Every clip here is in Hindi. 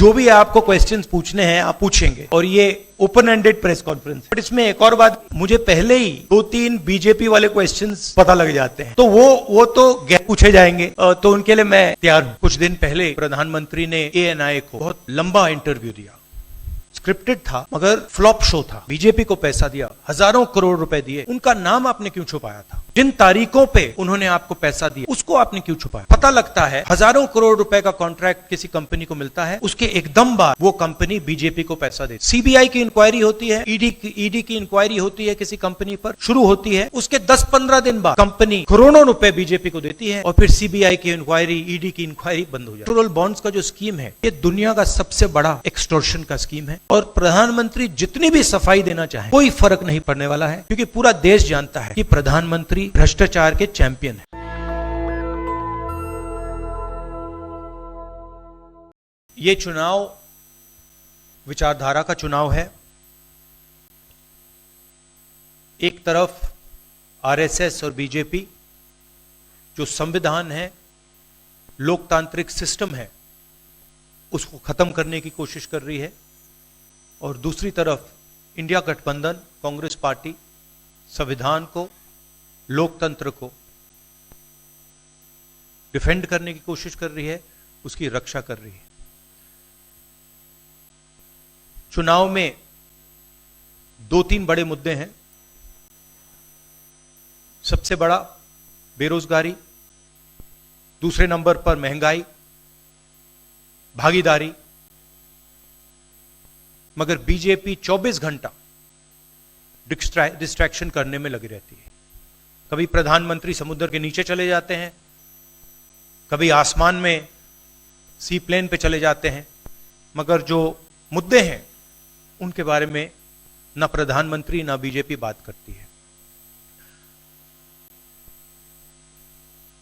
जो भी आपको क्वेश्चंस पूछने हैं आप पूछेंगे और ये open ended press conference. But इसमें एक और बात, मुझे पहले ही 2-3 बीजेपी वाले क्वेश्चंस पता लग जाते हैं, तो वो तो पूछे जाएंगे, तो उनके लिए मैं तैयार हूं। कुछ दिन पहले प्रधानमंत्री ने ANI को बहुत लंबा इंटरव्यू दिया, स्क्रिप्टेड था मगर फ्लॉप शो था। बीजेपी को पैसा दिया, हजारों करोड़ रुपए दिए, उनका नाम आपने क्यों छुपाया था? जिन तारीखों पे उन्होंने आपको पैसा दिया उसको आपने क्यों छुपाया? पता लगता है हजारों करोड़ रुपए का कॉन्ट्रैक्ट किसी कंपनी को मिलता है, उसके एकदम बाद वो कंपनी बीजेपी को पैसा देती। CBI की इंक्वायरी होती है, ईडी की इंक्वायरी होती है, किसी कंपनी पर शुरू होती है, उसके 10-15 दिन बाद कंपनी करोड़ों रुपए बीजेपी को देती है और फिर CBI की इंक्वायरी, ईडी की इंक्वायरी बंद हो जाती है। इलेक्टोरल बॉन्ड्स का जो स्कीम है ये दुनिया का सबसे बड़ा एक्सटॉर्शन का स्कीम है और प्रधानमंत्री जितनी भी सफाई देना चाहे कोई फर्क नहीं पड़ने वाला है, क्योंकि पूरा देश जानता है कि प्रधानमंत्री भ्रष्टाचार के चैंपियन है। ये चुनाव विचारधारा का चुनाव है। एक तरफ RSS और बीजेपी जो संविधान है, लोकतांत्रिक सिस्टम है, उसको खत्म करने की कोशिश कर रही है और दूसरी तरफ इंडिया गठबंधन, कांग्रेस पार्टी संविधान को, लोकतंत्र को डिफेंड करने की कोशिश कर रही है, उसकी रक्षा कर रही है। चुनाव में 2-3 बड़े मुद्दे हैं। सबसे बड़ा बेरोजगारी, दूसरे नंबर पर महंगाई, भागीदारी। मगर बीजेपी 24 घंटा डिस्ट्रैक्शन करने में लगी रहती है। कभी प्रधानमंत्री समुद्र के नीचे चले जाते हैं, कभी आसमान में सी प्लेन पे चले जाते हैं, मगर जो मुद्दे हैं उनके बारे में ना प्रधानमंत्री ना बीजेपी बात करती है।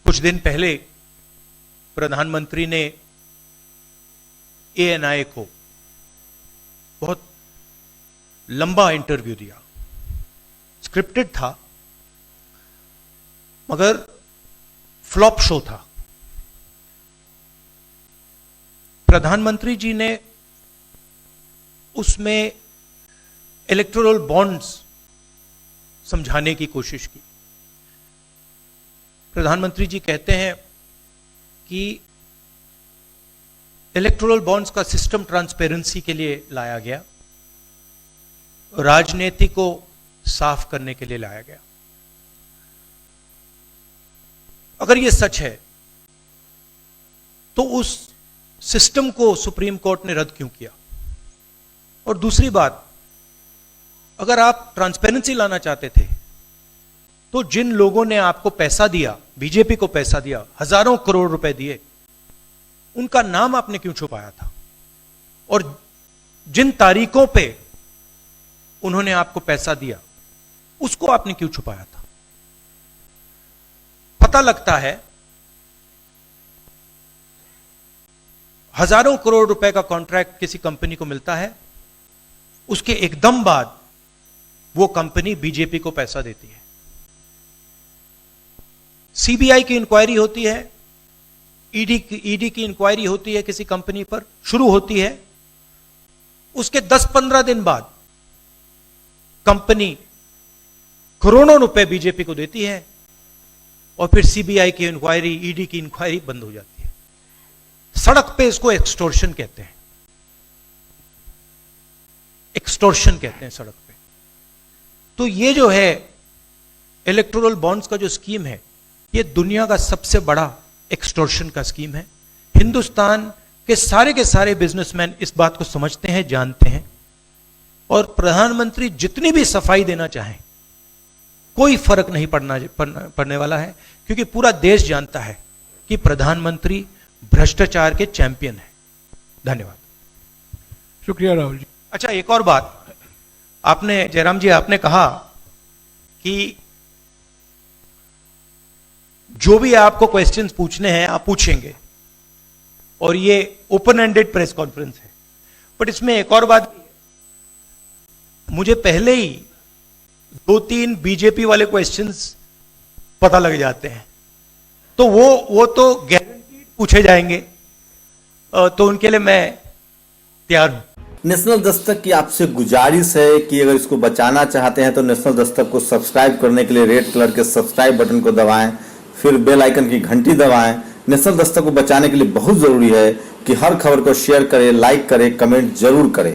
कुछ दिन पहले प्रधानमंत्री ने ANI को बहुत लंबा इंटरव्यू दिया, स्क्रिप्टेड था मगर फ्लॉप शो था। प्रधानमंत्री जी ने उसमें इलेक्टोरल बॉन्ड्स समझाने की कोशिश की। प्रधानमंत्री जी कहते हैं कि इलेक्टोरल बॉन्ड्स का सिस्टम ट्रांसपेरेंसी के लिए लाया गया, राजनीति को साफ करने के लिए लाया गया। अगर यह सच है तो उस सिस्टम को सुप्रीम कोर्ट ने रद्द क्यों किया? और दूसरी बात, अगर आप ट्रांसपेरेंसी लाना चाहते थे तो जिन लोगों ने आपको पैसा दिया, बीजेपी को पैसा दिया, हजारों करोड़ रुपए दिए, उनका नाम आपने क्यों छुपाया था? और जिन तारीखों पे उन्होंने आपको पैसा दिया उसको आपने क्यों छुपाया था? पता लगता है हजारों करोड़ रुपए का कॉन्ट्रैक्ट किसी कंपनी को मिलता है, उसके एकदम बाद वो कंपनी बीजेपी को पैसा देती है। CBI की इंक्वायरी होती है, ईडी की इंक्वायरी होती है, किसी कंपनी पर शुरू होती है, उसके 10-15 दिन बाद कंपनी करोड़ों रुपए बीजेपी को देती है और फिर CBI की इंक्वायरी, ईडी की इंक्वायरी बंद हो जाती है। सड़क पे इसको एक्सटॉर्शन कहते हैं, एक्सटॉर्शन कहते हैं सड़क पे। तो ये जो है इलेक्टोरल बॉन्ड्स का जो स्कीम है, ये दुनिया का सबसे बड़ा एक्सटॉर्शन का स्कीम है। हिंदुस्तान के सारे बिजनेसमैन इस बात को समझते हैं, जानते हैं, और प्रधानमंत्री जितनी भी सफाई देना चाहें कोई फर्क नहीं पड़ने वाला है, क्योंकि पूरा देश जानता है कि प्रधानमंत्री भ्रष्टाचार के चैंपियन है। धन्यवाद। शुक्रिया राहुल जी। अच्छा, एक और बात, आपने जयराम जी आपने कहा कि जो भी आपको क्वेश्चंस पूछने हैं आप पूछेंगे और ये ओपन एंडेड प्रेस कॉन्फ्रेंस है। बट इसमें एक और बात, मुझे पहले ही 2-3 बीजेपी वाले क्वेश्चंस पता लग जाते हैं, तो वो तो गारंटीड पूछे जाएंगे, तो उनके लिए मैं तैयार हूं। नेशनल दस्तक की आपसे गुजारिश है कि अगर इसको बचाना चाहते हैं तो नेशनल दस्तक को सब्सक्राइब करने के लिए रेड कलर के सब्सक्राइब बटन को दबाएं, फिर बेल आइकन की घंटी दबाएं। नेशनल दस्तक को बचाने के लिए बहुत जरूरी है कि हर खबर को शेयर करें, लाइक करें, कमेंट जरूर करें।